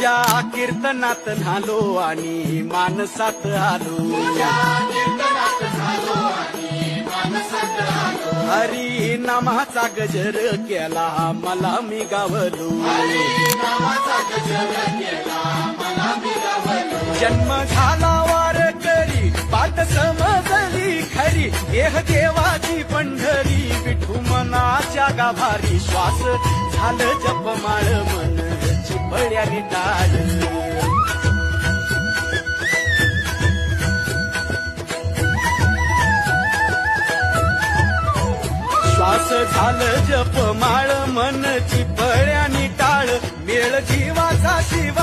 तुझ्या कीर्तनात झालो आणि मानसात आलो. हरी नामाचा गजर केला मला मी गावलो. जन्म झाला वार करी पाठ समजली खरी देह देवाची पंढरी विठू मनाच्या गाभारी. श्वास झालं जपमाळ मन चिपळ्याने टाळ. श्वास झालं जपमाळ मन चिपळ्याने टाळ. मेळ जीवाचा शिव